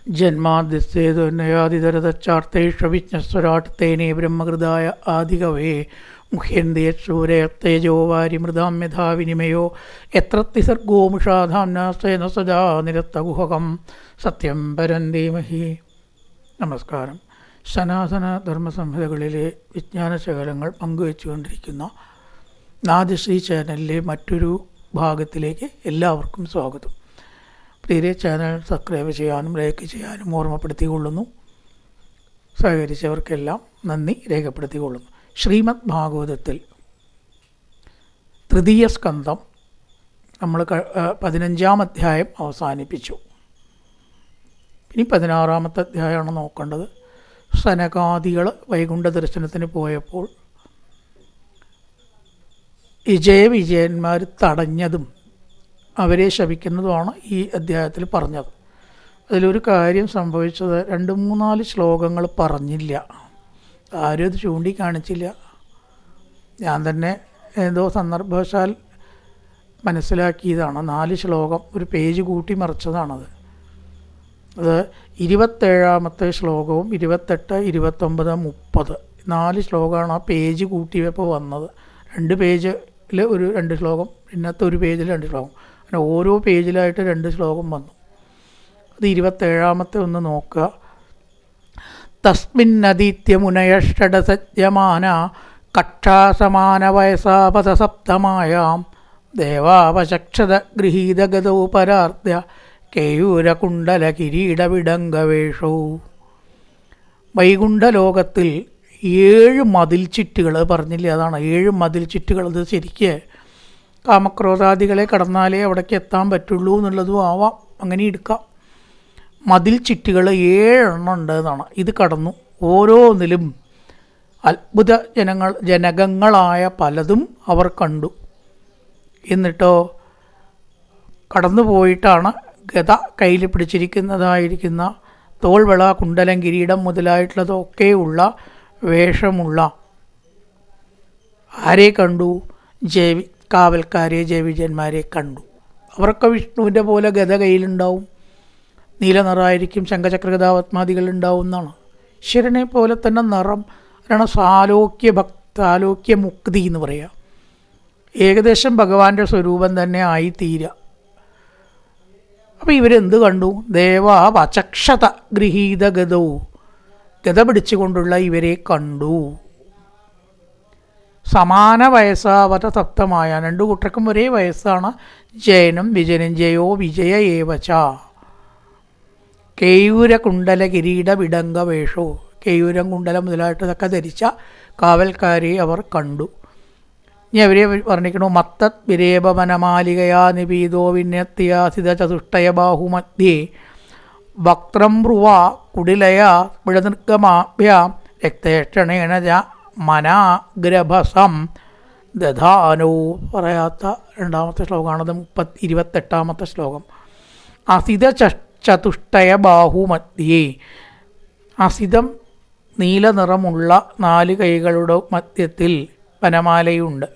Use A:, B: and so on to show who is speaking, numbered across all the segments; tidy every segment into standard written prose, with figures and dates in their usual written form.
A: ജന്മാദ്യസ്തേതുന്നയാതിതരതച്ചാർത്തേഷ്വിജ്ഞസ്വരാട് തേനേ ബ്രഹ്മകൃതായ ആദികവേ മുഹ്യന്തേജോ വാരിമൃതാം യഥാ വിനിമയോ എത്ര തിസർഗോ മുഷാധാംനാസ്തേന സദാ നിരത്തഗുഹകം സത്യം പരം ധീമഹി. നമസ്കാരം. സനാതന ധർമ്മസംഹിതകളിലെ വിജ്ഞാനശകലങ്ങൾ പങ്കുവെച്ചുകൊണ്ടിരിക്കുന്ന നാദശ്രീ ചാനലിലെ മറ്റൊരു ഭാഗത്തിലേക്ക് എല്ലാവർക്കും സ്വാഗതം. പ്രിയരെ, ചാനൽ സബ്സ്ക്രൈബ് ചെയ്യാനും ലൈക്ക് ചെയ്യാനും ഓർമ്മപ്പെടുത്തിക്കൊള്ളുന്നു. സഹകരിച്ചവർക്കെല്ലാം നന്ദി രേഖപ്പെടുത്തിക്കൊള്ളുന്നു. ശ്രീമദ് ഭാഗവതത്തിൽ തൃതീയ സ്കന്ധം നമ്മൾ 15-ാം അധ്യായം അവസാനിപ്പിച്ചു. ഇനി 16-ാമത്തെ അധ്യായമാണ് നോക്കേണ്ടത്. സനകാദികൾ വൈകുണ്ഠ ദർശനത്തിന് പോയപ്പോൾ വിജയന്മാർ തടഞ്ഞതും അവരെ ശപിക്കുന്നതുമാണ് ഈ അധ്യായത്തിൽ പറഞ്ഞത്. അതിലൊരു കാര്യം സംഭവിച്ചത്, 2-3-4 ശ്ലോകങ്ങൾ പറഞ്ഞില്ല. ആരും അത് ചൂണ്ടിക്കാണിച്ചില്ല. ഞാൻ തന്നെ ഏതോ സന്ദർഭവശാൽ മനസ്സിലാക്കിയതാണ്. 4 ശ്ലോകം ഒരു പേജ് കൂട്ടി മറിച്ചതാണത്. അത് 27-ാമത്തെ ശ്ലോകവും 28, 29, 30 4 ശ്ലോകമാണ് ആ പേജ് കൂട്ടിയപ്പോൾ വന്നത്. 2 പേജിൽ ഒരു 2 ശ്ലോകം, പിന്നത്തെ ഒരു പേജിൽ 2 ശ്ലോകം, അങ്ങനെ ഓരോ പേജിലായിട്ട് 2 ശ്ലോകം വന്നു. അത് 27-ാമത്തെ ഒന്ന് നോക്കുക. തസ്മിന്നദീത്യമുനയഷ്ടസജ്യമാന കക്ഷാസമാന വയസാപതസപ്തമായാം ദേവാവചക്ഷത ഗൃഹീതഗതൗ പരാർദ്യ കേയൂരകുണ്ടല കിരീടവിടംഗവേഷോ. വൈകുണ്ഠലോകത്തിൽ 7 മതിൽ ചുറ്റുകൾ പറഞ്ഞില്ലേ, അതാണ് 7 മതിൽ ചുറ്റുകൾ. അത് ശരിക്ക് കാമക്രോധാദികളെ കടന്നാലേ അവിടേക്ക് എത്താൻ പറ്റുള്ളൂ എന്നുള്ളതും ആവാം, അങ്ങനെ എടുക്കാം. മതിൽ ചുറ്റുകൾ 7 ഉണ്ട് എന്നാണ്. ഇത് കടന്നു. ഓരോന്നിലും അത്ഭുത ജനകങ്ങളായ പലതും അവർ കണ്ടു. എന്നിട്ടോ കടന്നു പോയിട്ടാണ് ഗത കയ്യിൽ പിടിച്ചിരിക്കുന്നതായിരിക്കുന്ന തോൾവള, കുണ്ടലം, കിരീടം മുതലായിട്ടുള്ളതൊക്കെയുള്ള വേഷമുള്ള ആരെ കണ്ടു? കാവൽക്കാരെ, ജയവിജയന്മാരെ കണ്ടു. അവർക്ക് വിഷ്ണുവിൻ്റെ പോലെ ഗത കയ്യിലുണ്ടാവും, നീലനിറായിരിക്കും, ശംഖചക്രഗദാപത്മാദികൾ ഉണ്ടാവും എന്നാണ്. ഈശ്വരനെ പോലെ തന്നെ നിറം, അതാണ് സാലോക്യ മുക്തി എന്ന് പറയുക. ഏകദേശം ഭഗവാന്റെ സ്വരൂപം തന്നെ ആയിത്തീരുക. അപ്പോൾ ഇവരെന്ത് കണ്ടു? ദേവാവചക്ഷത ഗൃഹീതഗതൗ, ഗത പിടിച്ചുകൊണ്ടുള്ള ഇവരെ കണ്ടു. സമാന വയസ്സാവത സപ്തമായ, 2 കൂട്ടർക്കും ഒരേ വയസ്സാണ്. ജയനും വിജയനും. ജയോ വിജയ ഏവച. കേയൂര കുണ്ടല കിരീട വിടംഗ വേഷോ, കേയൂരം കുണ്ടലം മുതലായിട്ടതൊക്കെ ധരിച്ച കാവൽക്കാരെ അവർ കണ്ടു. ഇനി അവരെ വർണ്ണിക്കണു. മത്തത് വിരേപവനമാലികയാ നിപീതോ വിന്യത്യാസിത ചതുഷ്ടയ ബാഹുമധ്യേ വക്രം ബ്രുവ കുടിലയ വിടനിർഗമാഭ്യാം രക്തേക്ഷണേണ മനാഗ്രഭസം ദധാനോ. പറയാത്ത 2-ാമത്തെ ശ്ലോകമാണത്. 28-ാമത്തെ ശ്ലോകം. അസിത ചതുഷ്ടയ ബാഹുമധ്യേ, അസിതം നീല നിറമുള്ള 4 കൈകളുടെ മധ്യത്തിൽ വനമാലയുണ്ട്.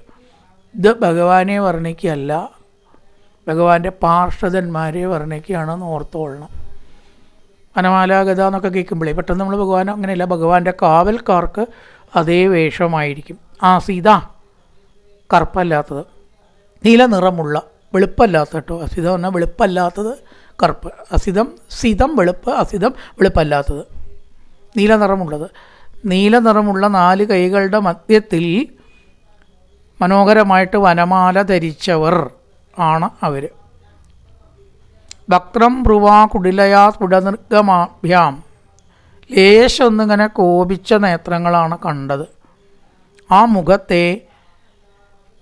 A: ഇത് ഭഗവാനെ വർണ്ണിക്കുകയല്ല, ഭഗവാന്റെ പാർഷദന്മാരെ വർണ്ണിക്കുകയാണെന്ന് ഓർത്തോളണം. വനമാലാഗത എന്നൊക്കെ കേൾക്കുമ്പോഴേ പെട്ടെന്ന് നമ്മൾ ഭഗവാൻ അങ്ങനെയല്ല, ഭഗവാന്റെ കാവൽക്കാർക്ക് അതേ വേഷമായിരിക്കും. അസിത കറുപ്പല്ലാത്തത്, നീല നിറമുള്ള, വെളുപ്പല്ലാത്ത കേട്ടോ. അസിതം പറഞ്ഞാൽ വെളുപ്പല്ലാത്തത്, കറുപ്പ്. സിതം വെളുപ്പ്, അസിതം വെളുപ്പല്ലാത്തത്, നീല നിറമുള്ളത്. നീല നിറമുള്ള 4 കൈകളുടെ മധ്യത്തിൽ മനോഹരമായിട്ട് വനമാല ധരിച്ചവർ ആണ് അവർ. വക്രം ബ്രുവാ കുടിലയാ സ്ഫുടനിർഗമാഭ്യാം, ലേശൊന്നിങ്ങനെ കോപിച്ച നേത്രങ്ങളാണ് കണ്ടത്. ആ മുഖത്തെ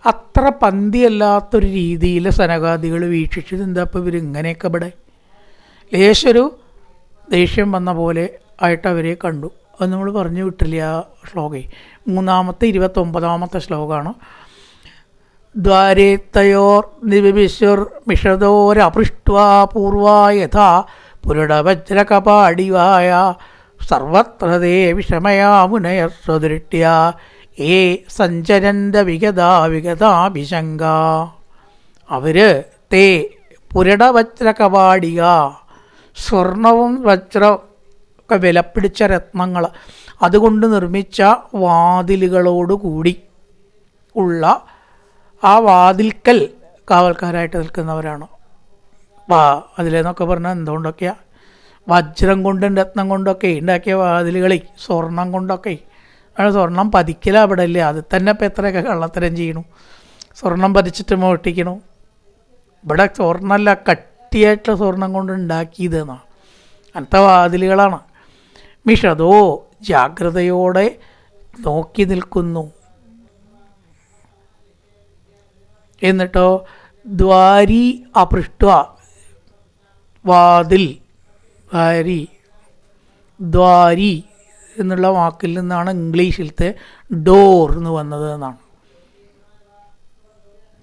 A: അത്ര പന്തിയല്ലാത്തൊരു രീതിയിൽ സനകാദികൾ വീക്ഷിച്ചത്. എന്താ ഇപ്പോൾ ഇവരിങ്ങനെയൊക്കെ ഇവിടെ? ലേശൊരു ദേഷ്യം വന്ന പോലെ ആയിട്ട് അവരെ കണ്ടു. അത് നമ്മൾ പറഞ്ഞു വിട്ടില്ല ആ ശ്ലോകേ. 3-ാമത്തെ 29-ാമത്തെ ശ്ലോകമാണ്. ദ്വാരേ തയോർ നിവിശ്വർ മിഷതോരപൃഷ്ട്വാ പൂർവാ യഥാ പുരുടവജ്രകപാടിവായ സർവത്ര തേ വിഷമയാ മുനയസ്വദൃഷ്ട്യ ഏ സഞ്ചരന്ത വിഗതാഭിശങ്ക. അവർ തേ പുരടവജ്രകപാടിക, സ്വർണവും വജ്രവും ഒക്കെ വിലപിടിച്ച രത്നങ്ങൾ അതുകൊണ്ട് നിർമ്മിച്ച വാതിലുകളോടുകൂടി ഉള്ള ആ വാതിൽക്കൽ കാവൽക്കാരായിട്ട് നിൽക്കുന്നവരാണ്. അതിലെന്നൊക്കെ പറഞ്ഞാൽ എന്തുകൊണ്ടൊക്കെയാണ്? വജ്രം കൊണ്ടും രത്നം കൊണ്ടൊക്കെ ഉണ്ടാക്കിയ വാതിലുകളെ, സ്വർണം കൊണ്ടൊക്കെ. സ്വർണം പതിക്കല അവിടെ ഇല്ല, അത് തന്നെ ഇപ്പം എത്രയൊക്കെ കള്ളത്തരം ചെയ്യണു. സ്വർണം പതിച്ചിട്ട് മോട്ടിക്കണു. ഇവിടെ സ്വർണ്ണമല്ല, കട്ടിയായിട്ടുള്ള സ്വർണം കൊണ്ട് ഉണ്ടാക്കിയതെന്നാണ്. അങ്ങനത്തെ വാതിലുകളാണ്. മിഷതോ ജാഗ്രതയോടെ നോക്കി നിൽക്കുന്നു. എന്നിട്ടോ ദ്വാരി അപൃഷ്ട, വാതിൽ, ദ്വാരി എന്നുള്ള വാക്കിൽ നിന്നാണ് ഇംഗ്ലീഷിലത്തെ ഡോർ എന്ന് വന്നത് എന്നാണ്.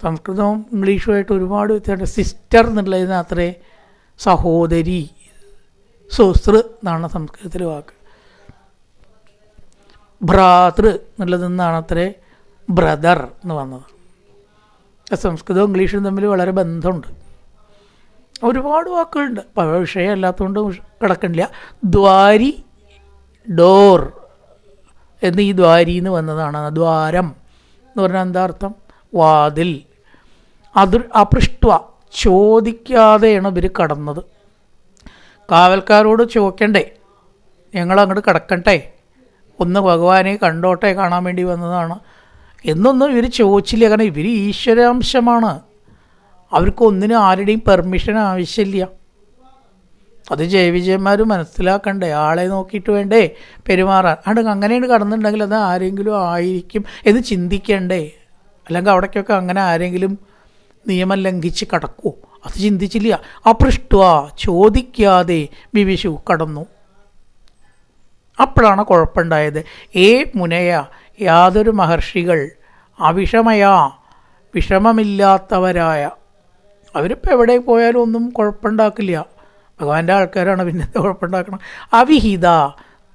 A: സംസ്കൃതവും ഇംഗ്ലീഷുമായിട്ട് ഒരുപാട് വ്യത്യാസം. സിസ്റ്റർ എന്നുള്ളതിന് അത്രേ സഹോദരി, സുഹൃത്ത് എന്നാണ് സംസ്കൃതത്തിൽ വാക്ക്. ഭ്രാതൃ എന്നുള്ളതിൽ നിന്നാണ് അത്രേ ബ്രദർ എന്ന് വന്നത്. സംസ്കൃതവും ഇംഗ്ലീഷും തമ്മിൽ വളരെ ബന്ധമുണ്ട്. ഒരുപാട് വാക്കുകളുണ്ട്, പഴയ വിഷയം അല്ലാത്തതുകൊണ്ട് കിടക്കണില്ല. ദ്വാരി, ഡോർ എന്ന് ഈ ദ്വാരി എന്ന് വന്നതാണ്. ദ്വാരം എന്ന് പറഞ്ഞാൽ എന്താ അർത്ഥം? വാതിൽ. അത് അപൃഷ്ട, ചോദിക്കാതെയാണ് ഇവർ കടന്നത്. കാവൽക്കാരോട് ചോദിക്കണ്ടേ, ഞങ്ങളങ്ങോട്ട് കിടക്കട്ടെ, ഒന്ന് ഭഗവാനെ കണ്ടോട്ടെ, കാണാൻ വേണ്ടി വന്നതാണ് എന്നൊന്നും ഇവർ ചോദിച്ചില്ല. കാരണം ഇവർ ഈശ്വരാംശമാണ്. അവർക്ക് ഒന്നിനും ആരുടെയും പെർമിഷൻ ആവശ്യമില്ല. അത് ജയവിജയന്മാർ മനസ്സിലാക്കണ്ടേ, ആളെ നോക്കിയിട്ട് വേണ്ടേ പെരുമാറാൻ. അങ്ങനെയാണ് കടന്നിട്ടുണ്ടെങ്കിൽ അത് ആരെങ്കിലും ആയിരിക്കും എന്ന് ചിന്തിക്കണ്ടേ. അല്ലെങ്കിൽ അവിടേക്കൊക്കെ അങ്ങനെ ആരെങ്കിലും നിയമം ലംഘിച്ച് കടക്കുമോ? അത് ചിന്തിച്ചില്ല. അപൃഷ്ട, ചോദിക്കാതെ വിവിശു കടന്നു. അപ്പോഴാണ് കുഴപ്പമുണ്ടായത്. മുനയ, യാതൊരു മഹർഷികൾ, അവിഷമയാ, വിഷമമില്ലാത്തവരായ, അവരിപ്പോൾ എവിടെ പോയാലും ഒന്നും കുഴപ്പമുണ്ടാക്കില്ല. ഭഗവാന്റെ ആൾക്കാരാണ്, പിന്നെ കുഴപ്പമുണ്ടാക്കണം. അവിഹിത,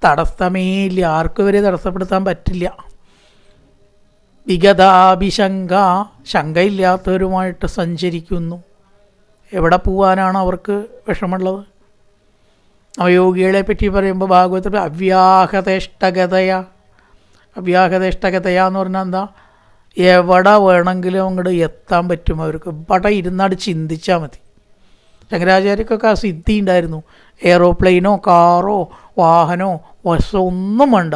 A: തടസ്സമേ ഇല്ല, ആർക്കും ഇവരെ തടസ്സപ്പെടുത്താൻ പറ്റില്ല. വിഗതാഭിശങ്ക, ശങ്കയില്ലാത്തവരുമായിട്ട് സഞ്ചരിക്കുന്നു. എവിടെ പോവാനാണ് അവർക്ക് വിഷമമുള്ളത്? അവയോഗികളെ പറ്റി പറയുമ്പോൾ ഭാഗവതത്തിൽ അവ്യാഹതേഷ്ടഗതയ, അവ്യാഹതേഷ്ടഗതയ എന്ന് പറഞ്ഞാൽ എന്താ? എവിടെ വേണമെങ്കിലും അങ്ങോട്ട് എത്താൻ പറ്റും അവർക്ക്. ഇവിടെ ഇരുന്നാട് ചിന്തിച്ചാൽ മതി. ശങ്കരാചാര്യക്കൊക്കെ ആ സിദ്ധി ഉണ്ടായിരുന്നു. എയ്റോപ്ലെയിനോ കാറോ വാഹനമോ ബസ്സോ ഒന്നും വേണ്ട.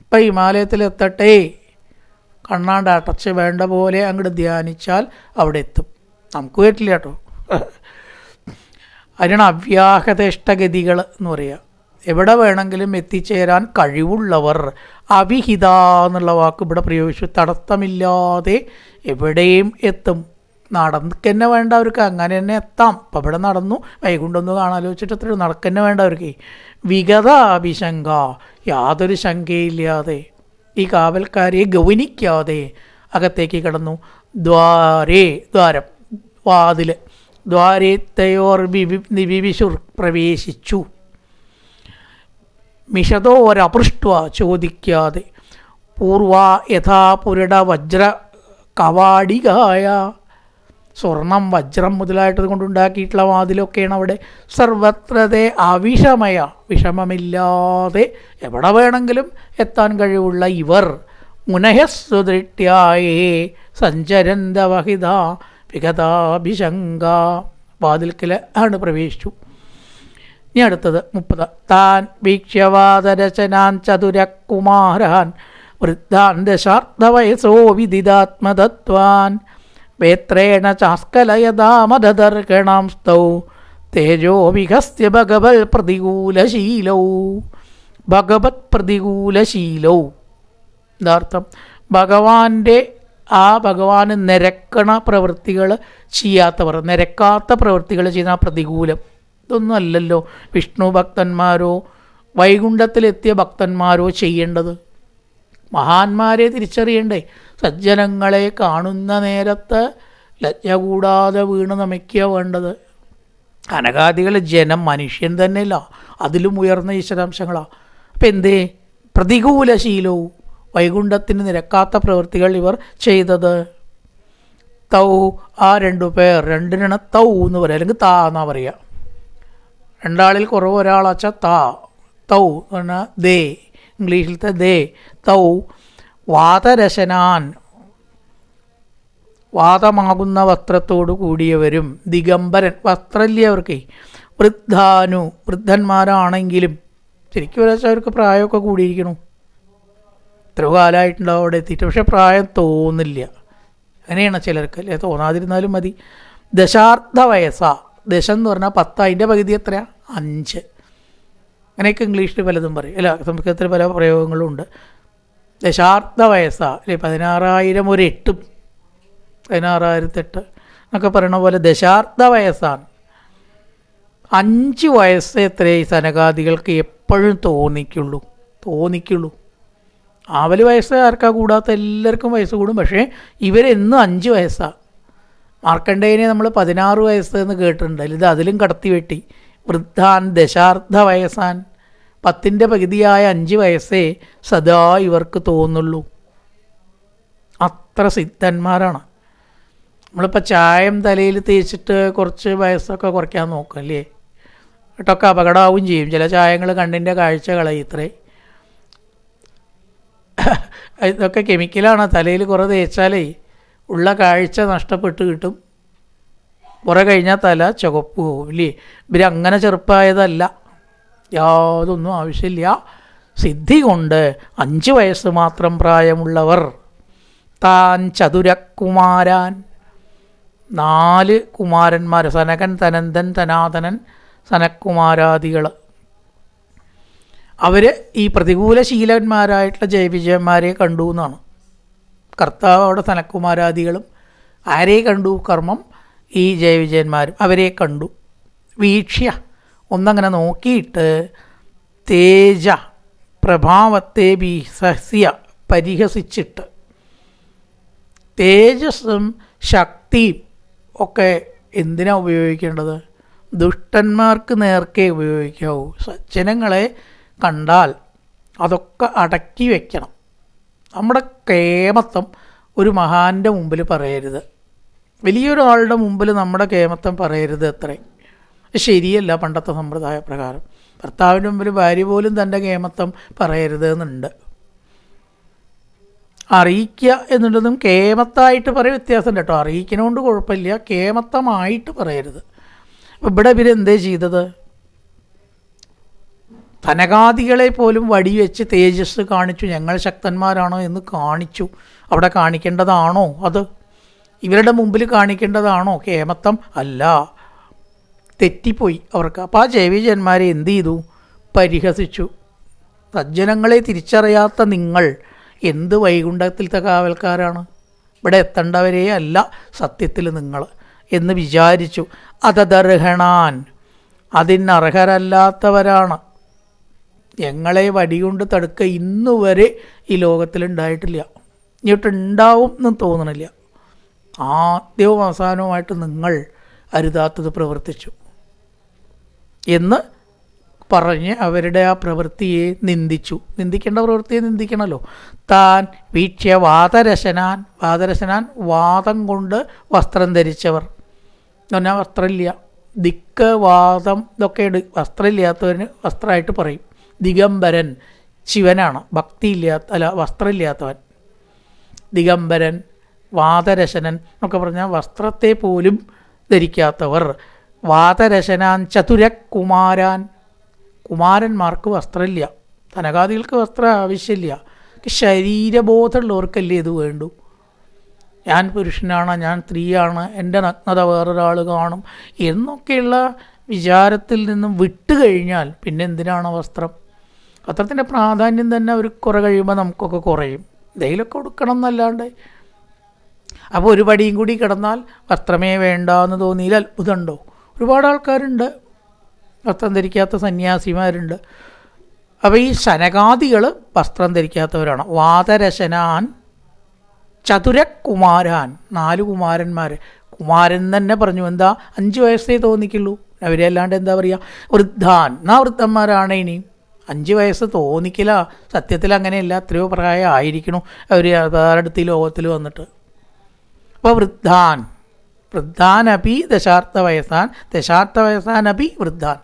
A: ഇപ്പം ഹിമാലയത്തിലെത്തട്ടെ, കണ്ണാണ്ട് അടച്ച് വേണ്ട പോലെ അങ്ങോട്ട് ധ്യാനിച്ചാൽ അവിടെ എത്തും. നമുക്ക് പറ്റില്ല കേട്ടോ. അതിനാണ് അവ്യാഹതേഷ്ടഗതികൾ എന്ന് പറയുക. എവിടെ വേണമെങ്കിലും എത്തിച്ചേരാൻ കഴിവുള്ളവർ. അവിഹിത എന്നുള്ള വാക്ക് ഇവിടെ പ്രയോഗിച്ചു. തടസ്സമില്ലാതെ എവിടെയും എത്തും. നടക്കന്നെ വേണ്ട അവർക്ക്, അങ്ങനെ തന്നെ എത്താം. അപ്പം ഇവിടെ നടന്നു, വൈകുണ്ഠമൊന്ന് കാണാലോചിച്ചിട്ട് അത്ര നടക്കന്നെ വേണ്ട അവർക്ക്. വിഗത അഭിശങ്ക, യാതൊരു ശങ്കയില്ലാതെ ഈ കാവൽക്കാരെ ഗൗനിക്കാതെ അകത്തേക്ക് കടന്നു. ദ്വാരേ, ദ്വാരം, വാതിൽ. ദ്വാരേത്തയോർ വിവിശുർ, പ്രവേശിച്ചു. മിഷതോ ഒരപൃഷ്ട, ചോദിക്കാതെ. പൂർവ യഥാ പുരട വജ്ര കവാടികായ, സ്വർണം വജ്രം മുതലായിട്ടത് കൊണ്ടുണ്ടാക്കിയിട്ടുള്ള വാതിലൊക്കെയാണ് അവിടെ. സർവത്രതേ അവിഷമയ, വിഷമമില്ലാതെ എവിടെ വേണമെങ്കിലും എത്താൻ കഴിവുള്ള ഇവർ. മുനയസ്വദൃഷ്ട്യായേ സഞ്ചരന്തവഹിത വിഗതാഭിശങ്ക, വാതിൽക്കൽ ആണ് പ്രവേശിച്ചു. ഇനി അടുത്തത് 30. താൻ വീക്ഷ്യവാദരചനാൻ ചതുരകുമാരാൻ വൃദ്ധാൻ ദശാർദ്ധവയസോ വിദിതാത്മതത്വാൻ വേത്രേണ ചാസ്കലയതാമദർഗണം സ്തൗ തേജോ വിഹസ്യ ഭഗവത് പ്രതികൂലശീലൗ. ഭഗവത് പ്രതികൂലശീലൗ എന്താർത്ഥം? ഭഗവാന്റെ ഭഗവാന് നിരക്കണ പ്രവൃത്തികൾ ചെയ്യാത്തവർ, നിരക്കാത്ത പ്രവൃത്തികൾ ചെയ്യുന്ന പ്രതികൂലം. ഇതൊന്നും അല്ലല്ലോ വിഷ്ണു ഭക്തന്മാരോ വൈകുണ്ഠത്തിലെത്തിയ ഭക്തന്മാരോ ചെയ്യേണ്ടത്. മഹാന്മാരെ തിരിച്ചറിയണ്ടേ? സജ്ജനങ്ങളെ കാണുന്ന നേരത്ത് ലജ്ജ കൂടാതെ വീണ് നമിക്കുക വേണ്ടത്. അനഘാദികൾ ജനം, മനുഷ്യൻ തന്നെയല്ല, അതിലും ഉയർന്ന ഈശ്വരാംശങ്ങളാണ്. അപ്പം എന്തേ? പ്രതികൂലശീലവും, വൈകുണ്ഠത്തിന് നിരക്കാത്ത പ്രവൃത്തികൾ ഇവർ ചെയ്തത്. തൗ, ആ 2 പേർ, 2 തൗ എന്ന് പറയുക, അല്ലെങ്കിൽ താ എന്നാ പറയുക. രണ്ടാളിൽ കുറവ് ഒരാളാച്ചാൽ തൗ എന്ന് പറഞ്ഞാൽ ദേ, ഇംഗ്ലീഷിലത്തെ ദേ, തൗ വാതരശനാൻ, വാതമാകുന്ന വസ്ത്രത്തോടു കൂടിയവരും, ദിഗംബരൻ വസ്ത്രമില്ല അവർക്ക്, വൃദ്ധാനു വൃദ്ധന്മാരാണെങ്കിലും, ശരിക്കും വരച്ചാൽ അവർക്ക് പ്രായമൊക്കെ കൂടിയിരിക്കണു, എത്ര കാലമായിട്ടുണ്ടാവും അവിടെ എത്തിയിട്ട്, പക്ഷെ പ്രായം തോന്നില്ല. അങ്ങനെയാണ് ചിലർക്ക്, അല്ലേ തോന്നാതിരുന്നാലും മതി. ദശാർദ്ധ വയസ്സാ, ദശം എന്ന് പറഞ്ഞാൽ 10, അതിൻ്റെ പകുതി എത്രയാ 5, അങ്ങനെയൊക്കെ ഇംഗ്ലീഷിൽ പലതും പറയും, അല്ല സംസ്കൃതത്തിൽ പല പ്രയോഗങ്ങളും ഉണ്ട്. ദശാർദ്ധ വയസ്സാ, അല്ലെ 16,000 ഒരു 8, 16,008 എന്നൊക്കെ പറയണ പോലെ ദശാർദ്ധ വയസ്സാണ്. 5 വയസ്സ് എത്രയേ ഈ സനകാദികൾക്ക് എപ്പോഴും തോന്നിക്കുള്ളൂ. ആവല് വയസ്സ് ആർക്കാ കൂടാത്ത, എല്ലാവർക്കും വയസ്സ് കൂടും, പക്ഷേ ഇവരെന്നും 5 വയസ്സാണ്. മാർക്കണ്ഡേയനെ നമ്മൾ 16 വയസ്സ് എന്ന് കേട്ടിട്ടുണ്ട്, ഇത് അതിലും കടത്തി വെട്ടി. വൃദ്ധാൻ ദശാർദ്ധ വയസ്സാൻ, 10ൻ്റെ പകുതിയായ 5 വയസ്സേ സദാ ഇവർക്ക് തോന്നുള്ളൂ. അത്ര സിദ്ധന്മാരാണ്. നമ്മളിപ്പോൾ ചായം തലയിൽ തേച്ചിട്ട് കുറച്ച് വയസ്സൊക്കെ കുറയ്ക്കാൻ നോക്കും, അല്ലേ? കേട്ടൊക്കെ അപകടമാവും ചെയ്യും. ചില ചായങ്ങൾ കണ്ണിൻ്റെ കാഴ്ച കളയും. ഇതൊക്കെ കെമിക്കലാണ്. തലയിൽ കുറേ തേച്ചാലേ ഉള്ള കാഴ്ച നഷ്ടപ്പെട്ട് കിട്ടും. കുറേ കഴിഞ്ഞാൽ തല ചുവപ്പ് പോകും, ഇല്ലേ? ഇവരങ്ങനെ ചെറുപ്പമായതല്ല, യാതൊന്നും ആവശ്യമില്ല. സിദ്ധി കൊണ്ട് 5 വയസ്സ് മാത്രം പ്രായമുള്ളവർ. താൻ ചതുരകുമാരാൻ, 4 കുമാരന്മാർ, സനകൻ, തനന്ദൻ, തനാതനൻ, സനക്കുമാരാദികൾ. അവർ ഈ പ്രതികൂലശീലന്മാരായിട്ടുള്ള ജയവിജയന്മാരെ കണ്ടു എന്നാണ്. കർത്താവ് അവിടെ സനക്കുമാരാദികളും ആരെ കണ്ടു? കർമ്മം ഈ ജയവിജയന്മാരും അവരെ കണ്ടു. വീക്ഷ്യ, ഒന്നങ്ങനെ നോക്കിയിട്ട് തേജ പ്രഭാവത്തെ ബിസസ്യ, പരിഹസിച്ചിട്ട്. തേജസ്സും ശക്തിയും ഒക്കെ എന്തിനാ ഉപയോഗിക്കേണ്ടത്? ദുഷ്ടന്മാർക്ക് നേർക്കേ ഉപയോഗിക്കാവൂ. സജ്ജനങ്ങളെ കണ്ടാൽ അതൊക്കെ അടക്കി വയ്ക്കണം. നമ്മുടെ കേമത്വം ഒരു മഹാൻ്റെ മുമ്പിൽ പറയരുത്, വലിയൊരാളുടെ മുമ്പിൽ നമ്മുടെ കേമത്വം പറയരുത്. അത്രേ ശരിയല്ല. പണ്ടത്തെ സമ്പ്രദായ പ്രകാരം ഭർത്താവിൻ്റെ മുമ്പിൽ ഭാര്യ പോലും തൻ്റെ കേമത്വം പറയരുത് എന്നുണ്ട്. അറിയിക്കുക എന്നുള്ളതും കേമത്തായിട്ട് പറയും വ്യത്യാസമുണ്ട് കേട്ടോ. അറിയിക്കുന്നതുകൊണ്ട് കുഴപ്പമില്ല, കേമത്തമായിട്ട് പറയരുത്. അപ്പോൾ ഇവിടെ ഇവരെന്തേ ചെയ്തത്? സനകാദികളെ പോലും വടിവെച്ച് തേജസ് കാണിച്ചു. ഞങ്ങൾ ശക്തന്മാരാണോ എന്ന് കാണിച്ചു. അവിടെ കാണിക്കേണ്ടതാണോ അത്? ഇവരുടെ മുമ്പിൽ കാണിക്കേണ്ടതാണോ കേമത്വം? അല്ല, തെറ്റിപ്പോയി അവർക്ക്. അപ്പോൾ ആ ജൈവിജന്മാരെ എന്ത് ചെയ്തു? പരിഹസിച്ചു. സജ്ജനങ്ങളെ തിരിച്ചറിയാത്ത നിങ്ങൾ എന്ത് വൈകുണ്ഠത്തിലത്തെ കാവൽക്കാരാണ്? ഇവിടെ എത്തേണ്ടവരേ അല്ല സത്യത്തിൽ നിങ്ങൾ എന്ന് വിചാരിച്ചു. അതദർഹണാൻ, അതിനർഹരല്ലാത്തവരാണ്. ഞങ്ങളെ വടികൊണ്ട് തടുക്കുക ഇന്നുവരെ ഈ ലോകത്തിലുണ്ടായിട്ടില്ല, ഇങ്ങോട്ടുണ്ടാവും എന്ന് തോന്നണില്ല. ആദ്യവും അവസാനവുമായിട്ട് നിങ്ങൾ അരുതാത്തത് പ്രവർത്തിച്ചു എന്ന് പറഞ്ഞ് അവരുടെ ആ പ്രവൃത്തിയെ നിന്ദിച്ചു. നിന്ദിക്കേണ്ട പ്രവൃത്തിയെ നിന്ദിക്കണമല്ലോ. താൻ വീക്ഷ്യ വാതരശനാൻ, വാതരശനാൻ വാദം കൊണ്ട് വസ്ത്രം ധരിച്ചവർ എന്ന് പറഞ്ഞാൽ വസ്ത്രമില്ല. ദിക്ക് വാദം ഇതൊക്കെ വസ്ത്രമില്ലാത്തവന് വസ്ത്രമായിട്ട് പറയും. ദിഗംബരൻ ശിവനാണ്, വസ്ത്രമില്ലാത്തവൻ. ദിഗംബരൻ, വാതരശനൻ എന്നൊക്കെ പറഞ്ഞാൽ വസ്ത്രത്തെ പോലും ധരിക്കാത്തവർ. വാതരശനാൻ ചതുരകുമാരാൻ, കുമാരന്മാർക്ക് വസ്ത്രമില്ല. സനകാദികൾക്ക് വസ്ത്രം ആവശ്യമില്ല. ശരീരബോധമുള്ളവർക്കല്ലേ ഇത് വേണ്ടു. ഞാൻ പുരുഷനാണ്, ഞാൻ സ്ത്രീയാണ്, എൻ്റെ നഗ്നത വേറൊരാൾ കാണും എന്നൊക്കെയുള്ള വിചാരത്തിൽ നിന്നും വിട്ടു കഴിഞ്ഞാൽ പിന്നെ എന്തിനാണ് വസ്ത്രം? വസ്ത്രത്തിൻ്റെ പ്രാധാന്യം തന്നെ ഒരു കുറേ കഴിയുമ്പോൾ നമുക്കൊക്കെ കുറയും. എന്തെങ്കിലുമൊക്കെ കൊടുക്കണം എന്നല്ലാണ്ട്. അപ്പോൾ ഒരു പടിയും കൂടി കിടന്നാൽ വസ്ത്രമേ വേണ്ട എന്ന് തോന്നിയിൽ അത്ഭുതമുണ്ടോ? ഒരുപാട് ആൾക്കാരുണ്ട്, വസ്ത്രം ധരിക്കാത്ത സന്യാസിമാരുണ്ട്. അപ്പോൾ ഈ സനകാദികൾ വസ്ത്രം ധരിക്കാത്തവരാണ്. വാതരശനാൻ ചതുരകുമാരാൻ, 4 കുമാരന്മാർ. കുമാരൻ തന്നെ പറഞ്ഞു, എന്താ 5 വയസ്സേ തോന്നിക്കുള്ളൂ. അവരെ അല്ലാണ്ട് എന്താ പറയുക? വൃദ്ധാൻ, വൃദ്ധന്മാരാണ്. ഇനിയും 5 വയസ്സ് തോന്നിക്കില്ല. സത്യത്തിൽ അങ്ങനെയല്ല, എത്രയോ പ്രായം ആയിരിക്കണു അവർ വേറെടുത്ത് ലോകത്തിൽ വന്നിട്ട്. അപ്പോൾ വൃദ്ധാൻ, വൃദ്ധാനപി ദശാർത്ഥ വയസ്സാൻ, ദശാർത്ഥ വയസ്സാനപി വൃദ്ധാൻ.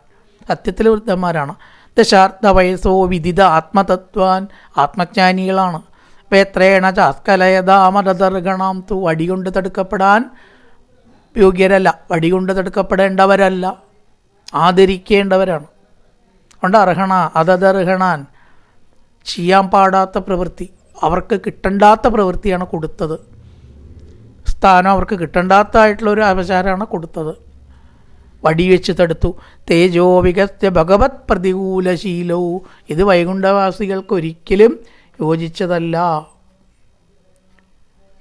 A: സത്യത്തിൽ വൃദ്ധന്മാരാണ്. ദശാർത്ഥ വയസ്സോ വിദിത ആത്മതത്വാൻ, ആത്മജ്ഞാനികളാണ്. വേത്രേണ ചാസ്കലയതാമരതർഗണം തു, വടികൊണ്ട് തടുക്കപ്പെടാൻ യോഗ്യരല്ല, വടികൊണ്ട് തടുക്കപ്പെടേണ്ടവരല്ല, ആദരിക്കേണ്ടവരാണ്. അതുകൊണ്ട് അർഹണ അതദർഹണാൻ, ചെയ്യാൻ പാടാത്ത പ്രവൃത്തി, അവർക്ക് കിട്ടണ്ടാത്ത പ്രവൃത്തിയാണ് കൊടുത്തത്. സ്ഥാനം അവർക്ക് കിട്ടണ്ടാത്തതായിട്ടുള്ളൊരു ആചാരമാണ് കൊടുത്തത്. വടിവെച്ച് തടുത്തു. തേജോ വികസ്യ ഭഗവത് പ്രതികൂലശീലവും, ഇത് വൈകുണ്ഠവാസികൾക്ക് ഒരിക്കലും യോജിച്ചതല്ല.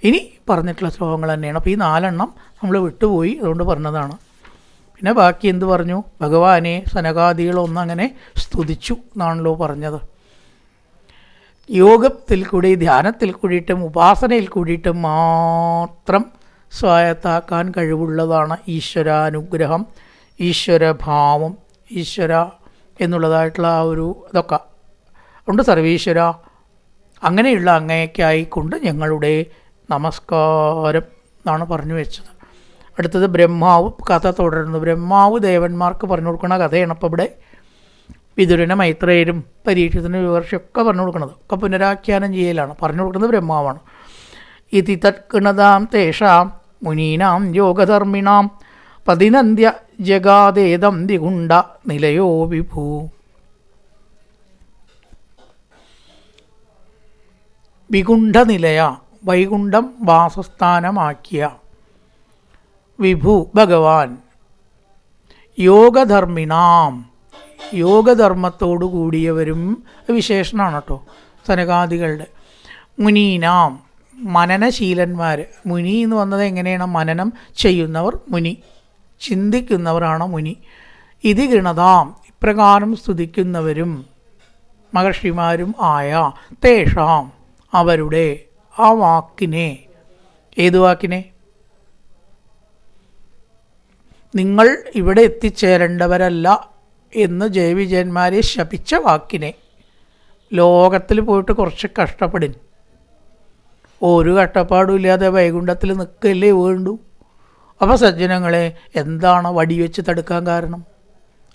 A: ഇനി പറഞ്ഞിട്ടുള്ള ശ്ലോകങ്ങൾ തന്നെയാണ്. അപ്പോൾ ഈ 4 നമ്മൾ വിട്ടുപോയി, അതുകൊണ്ട് പറഞ്ഞതാണ്. പിന്നെ ബാക്കി എന്ത് പറഞ്ഞു? ഭഗവാനെ സനകാദികളൊന്നങ്ങനെ സ്തുതിച്ചു എന്നാണല്ലോ പറഞ്ഞത്. യോഗത്തിൽ കൂടി, ധ്യാനത്തിൽ കൂടിയിട്ടും ഉപാസനയിൽ കൂടിയിട്ടും മാത്രം സ്വായത്താക്കാൻ കഴിവുള്ളതാണ് ഈശ്വരാനുഗ്രഹം, ഈശ്വരഭാവം, ഈശ്വര എന്നുള്ളതായിട്ടുള്ള ആ ഒരു ഇതൊക്കെ. അതുകൊണ്ട് സർവീശ്വര, അങ്ങനെയുള്ള അങ്ങേക്കായിക്കൊണ്ട് ഞങ്ങളുടെ നമസ്കാരം എന്നാണ് പറഞ്ഞു വെച്ചത്. അടുത്തത് ബ്രഹ്മാവ് കഥ തുടരുന്നു. ബ്രഹ്മാവ് ദേവന്മാർക്ക് പറഞ്ഞു കൊടുക്കുന്ന കഥയാണ് ഇപ്പോൾ ഇവിടെ. വിതുരന് മൈത്രേയരും പരീക്ഷത്തിന് വിവർഷമൊക്കെ പറഞ്ഞു കൊടുക്കുന്നത്, ഒക്കെ പുനരാഖ്യാനം ചെയ്യലാണ്. പറഞ്ഞു കൊടുക്കുന്നത് ബ്രഹ്മാവാണ്. ഇതി തത്കൃണതാം തേഷാം മുനീനാം യോഗധർമ്മിണാം പതിനന്ത്യ ജഗാദേദം ദിഗുണ്ട നിലയോ വിഭൂ. വിഗുണ്ഠനിലയ, വൈകുണ്ഠം വാസസ്ഥാനമാക്കിയ വിഭു ഭഗവാൻ. യോഗധർമ്മിണാം, യോഗധർമ്മത്തോടു കൂടിയവരും വിശേഷണമാണ് കേട്ടോ സനകാദികളുടെ. മുനീനാം, മനനശീലന്മാർ. മുനി എന്ന് വന്നത് എങ്ങനെയാണ്? മനനം ചെയ്യുന്നവർ മുനി, ചിന്തിക്കുന്നവരാണ് മുനി. ഇത് ഗണതാം, ഇപ്രകാരം സ്തുതിക്കുന്നവരും മഹർഷിമാരും ആയ തേഷാം, അവരുടെ, ആ വാക്കിനെ. ഏതു വാക്കിനെ? നിങ്ങൾ ഇവിടെ എത്തിച്ചേരേണ്ടവരല്ല എന്ന് ജയവിജയന്മാരെ ശപിച്ച വാക്കിനെ. ലോകത്തിൽ പോയിട്ട് കുറച്ച് കഷ്ടപ്പെടും, ഒരു കഷ്ടപ്പാടും ഇല്ലാതെ വൈകുണ്ഠത്തിൽ നിൽക്കല്ലേ വേണ്ടു. അപ്പോൾ സജ്ജനങ്ങളെ, എന്താണ് വടിവെച്ച് തടുക്കാൻ കാരണം?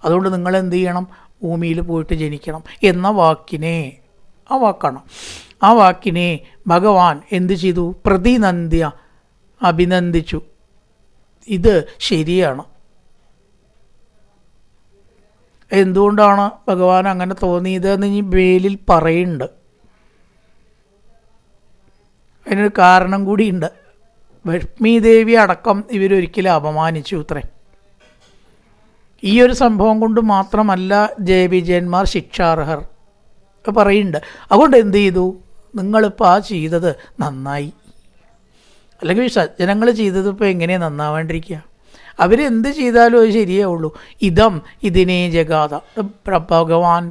A: അതുകൊണ്ട് നിങ്ങൾ എന്ത് ചെയ്യണം? ഭൂമിയിൽ പോയിട്ട് ജനിക്കണം എന്ന വാക്കിനെ, ആ വാക്കാണ്, ആ വാക്കിനെ ഭഗവാൻ എന്ത് ചെയ്തു? പ്രതിനന്ദ്യ, അഭിനന്ദിച്ചു. ഇത് ശരിയാണ്. എന്തുകൊണ്ടാണ് ഭഗവാൻ അങ്ങനെ തോന്നിയത് എന്ന് ഇനി മേലിൽ പറയുന്നുണ്ട്. അതിനൊരു കാരണം കൂടിയുണ്ട്. ലക്ഷ്മീദേവി അടക്കം ഇവരൊരിക്കലും അപമാനിച്ചു അത്രേ. ഈ ഒരു സംഭവം കൊണ്ട് മാത്രമല്ല ജയവിജയന്മാർ ശിക്ഷാർഹർ പറയുന്നുണ്ട്. അതുകൊണ്ട് എന്ത് ചെയ്തു? നിങ്ങളിപ്പോൾ ആ ചെയ്തത് നന്നായി. അല്ലെങ്കിൽ സജ്ജനങ്ങൾ ചെയ്തത് ഇപ്പോൾ എങ്ങനെയാണ് നന്നാവാണ്ടിരിക്കുക? അവരെന്ത് ചെയ്താലും അത് ശരിയേ ഉള്ളൂ. ഇതിനെ ജഗാത, ഭഗവാൻ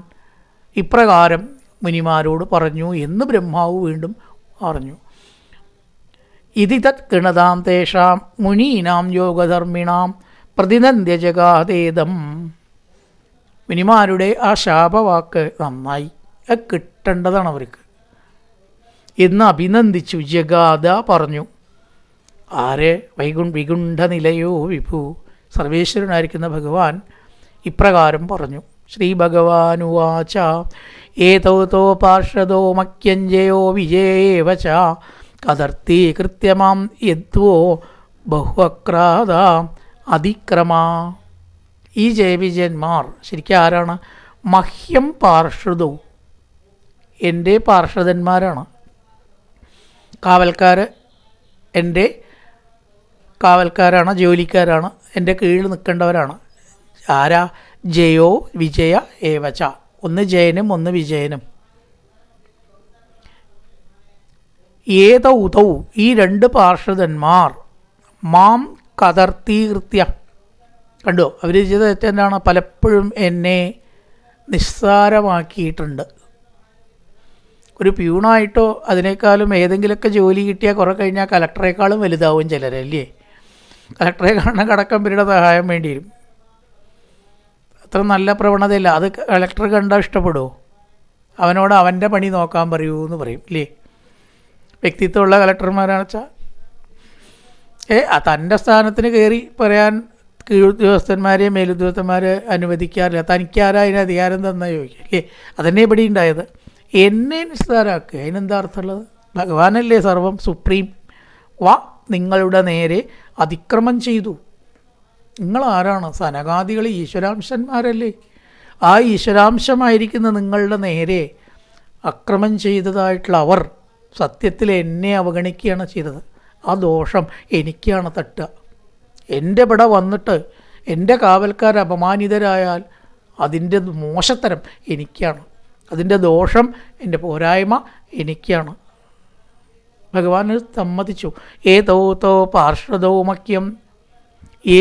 A: ഇപ്രകാരം മുനിമാരോട് പറഞ്ഞു എന്ന് ബ്രഹ്മാവ് വീണ്ടും പറഞ്ഞു. ഇതി തത് ഗണതാം തേഷാം മുനീനാം യോഗധർമ്മിണാം പ്രതിനന്ദ്യ ജഗാതേദം. മുനിമാരുടെ ആ ശാപവാക്ക് നന്നായി, അത് കിട്ടേണ്ടതാണ് അവർക്ക് എന്ന് അഭിനന്ദിച്ചു. ജഗാത പറഞ്ഞു. ആരെ? വിഗുണ്ഠനിലയോ വിഭു, സർവേശ്വരനായിരിക്കുന്ന ഭഗവാൻ ഇപ്രകാരം പറഞ്ഞു. ശ്രീ ഭഗവാനുവാച ഏതോ പാർഷദോ മക്യഞ്ജയോ വിജയേവച കദർത്തി കൃത്യമാം യദ്വോ ബഹുക്രാത അതിക്രമ. ഈ ജയവിജയന്മാർ ശരിക്കും ആരാണ്? മഹ്യം പാർഷദോ, എൻ്റെ പാർഷദന്മാരാണ്. കാവൽക്കാർ എൻ്റെ കാവൽക്കാരാണ്, ജോലിക്കാരാണ്, എൻ്റെ കീഴിൽ നിൽക്കേണ്ടവരാണ്. ആരാ? ജയോ വിജയ ഏവച, ഒന്ന് ജയനും ഒന്ന് വിജയനും. ഏതൗതൗ, ഈ 2 പാർഷദന്മാർ മാം കദർത്തീകൃത്യ, കണ്ടോ അവർ ചെയ്ത തെറ്റെന്താണ്? പലപ്പോഴും എന്നെ നിസ്സാരമാക്കിയിട്ടുണ്ട്. ഒരു പ്യൂണായിട്ടോ അതിനേക്കാളും ഏതെങ്കിലുമൊക്കെ ജോലി കിട്ടിയാൽ കുറേ കഴിഞ്ഞാൽ കലക്ടറേക്കാളും വലുതാവും ചിലരല്ലേ. കലക്ടറെ കാണാൻ കടക്കാൻ പേരുടെ സഹായം വേണ്ടി വരും. അത്ര നല്ല പ്രവണതയില്ല. അത് കലക്ടർ കണ്ടാൽ ഇഷ്ടപ്പെടുമോ? അവനോട് അവൻ്റെ പണി നോക്കാൻ പറയൂ എന്ന് പറയും ഇല്ലേ. വ്യക്തിത്വമുള്ള കലക്ടർമാരാണെന്ന് വെച്ചാൽ തൻ്റെ സ്ഥാനത്തിന് കയറി പറയാൻ കീഴുദ്യോഗസ്ഥന്മാരെയും മേലുദ്യോഗസ്ഥന്മാരെ അനുവദിക്കാറില്ല. തനിക്കാരാ അതിന് അധികാരം തന്ന ചോദിക്കുക അല്ലേ? അതന്നെ ഇവിടെ ഉണ്ടായത്. എന്നെ നിസ്സാരാക്കുക, അതിനെന്താ അർത്ഥമുള്ളത്? ഭഗവാനല്ലേ സർവം സുപ്രീം. വാ നിങ്ങളുടെ നേരെ അതിക്രമം ചെയ്തു. നിങ്ങളാരാണ്? സനകാദികൾ ഈശ്വരാംശന്മാരല്ലേ? ആ ഈശ്വരാംശമായിരിക്കുന്ന നിങ്ങളുടെ നേരെ അക്രമം ചെയ്തതായിട്ടുള്ള അവർ സത്യത്തിൽ എന്നെ അവഗണിക്കുകയാണ് ചെയ്തത്. ആ ദോഷം എനിക്കാണ് തട്ടുക. എൻ്റെ ഇവിടെ വന്നിട്ട് എൻ്റെ കാവൽക്കാർ അപമാനിതരായാൽ അതിൻ്റെ മോശത്തരം എനിക്കാണ്, അതിൻ്റെ ദോഷം, എൻ്റെ പോരായ്മ എനിക്കാണ്. ഭഗവാൻ സമ്മതിച്ചു. ഏതോ തോ പാർഷദോ മഹ്യം,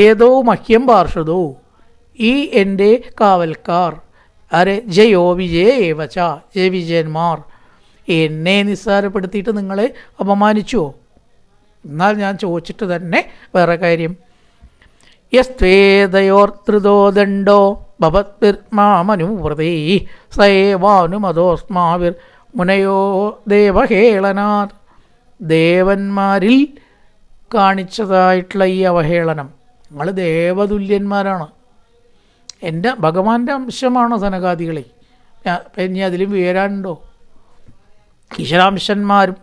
A: ഏതോ മഹ്യം പാർഷദോ, ഈ എൻ്റെ കാവൽക്കാർ ആരെ? ജയോ വിജയേവച, ജയ വിജയന്മാർ എന്നെ നിസ്സാരപ്പെടുത്തിയിട്ട് നിങ്ങളെ അപമാനിച്ചുവോ? എന്നാൽ ഞാൻ ചോദിച്ചിട്ട് തന്നെ വേറെ കാര്യം. യസ്ത്വേദയോർത്തൃതോ ദണ്ഡോ ഭവത്മാമനുവൃതൈ സേവാനുമതോസ്മാവിർ മുനയോ ദേവഹേളനാത്. ദേവന്മാരിൽ കാണിച്ചതായിട്ടുള്ള ഈ അവഹേളനം, നിങ്ങൾ ദേവതുല്യന്മാരാണ്, എൻ്റെ ഭഗവാന്റെ അംശമാണ് സനകാദികളെ. ഇനി അതിലും വീരാനുണ്ടോ? ഈശ്വരാംശന്മാരും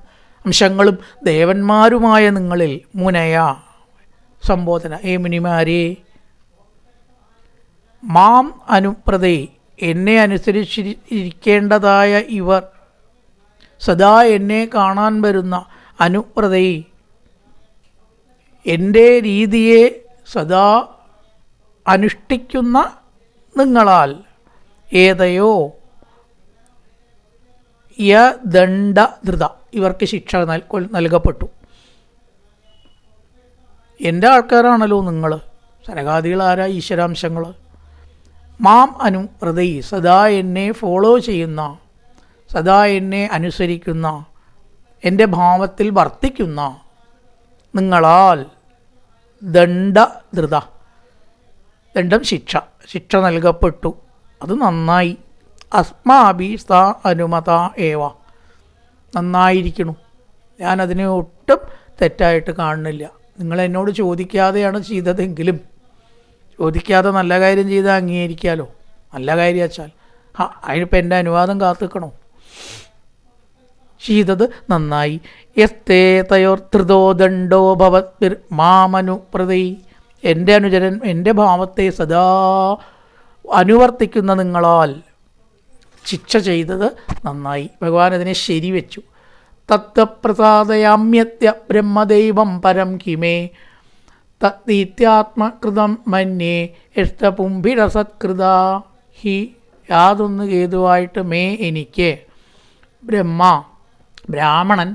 A: അംശങ്ങളും ദേവന്മാരുമായ നിങ്ങളിൽ മുനയ സംബോധന, ഏ മുനിമാരെ, മാം അനുപ്രതേ, എന്നെ അനുസരിച്ചിരിക്കേണ്ടതായ ഇവർ, സദാ എന്നെ കാണാൻ വരുന്ന അനുപ്രതേ, എൻ്റെ രീതിയെ സദാ അനുഷ്ഠിക്കുന്ന നിങ്ങളാൽ, ഏതയോ യദണ്ഡധൃത, ഇവർക്ക് ശിക്ഷ നൽകപ്പെട്ടു. എൻ്റെ ആൾക്കാരാണല്ലോ നിങ്ങൾ. സനകാദികളാരാ? ഈശ്വരാംശങ്ങൾ. മാം അനുപ്രതൈ, സദാ എന്നെ ഫോളോ ചെയ്യുന്ന, സദാ എന്നെ അനുസരിക്കുന്ന, എൻ്റെ ഭാവത്തിൽ വർത്തിക്കുന്ന നിങ്ങളാൽ ദണ്ഡധൃത, ദണ്ഡം ശിക്ഷ നൽകപ്പെട്ടു. അത് നന്നായി. അസ്മാഭി സ അനുമത ഏവ, നന്നായിരിക്കണു. ഞാനതിനെ ഒട്ടും തെറ്റായിട്ട് കാണുന്നില്ല. നിങ്ങളെന്നോട് ചോദിക്കാതെയാണ് ചെയ്തതെങ്കിലും, ചോദിക്കാതെ നല്ല കാര്യം ചെയ്താൽ അംഗീകരിക്കാമല്ലോ. നല്ല കാര്യം വെച്ചാൽ അതിനിപ്പോൾ എൻ്റെ അനുവാദം കാത്തിക്കണോ? ചെയ്തത് നന്നായി. യസ്തേ തയോർത്തൃതോ ദണ്ഡോ ഭവത് മാമനുപ്രതൈ, എൻ്റെ അനുചരൻ എൻ്റെ ഭാവത്തെ സദാ അനുവർത്തിക്കുന്ന നിങ്ങളാൽ ശിക്ഷ ചെയ്തത് നന്നായി. ഭഗവാൻ അതിനെ ശരിവെച്ചു. തത്വപ്രസാദയാമ്യത്യ ബ്രഹ്മദൈവം പരം കിമേ തത്തീത്യാത്മകൃതം മന്യേ ഇഷ്ടപുംഭിരസത്കൃത ഹി. യാതൊന്ന് ഹേതുവായിട്ട് മേ എനിക്ക് ബ്രാഹ്മണൻ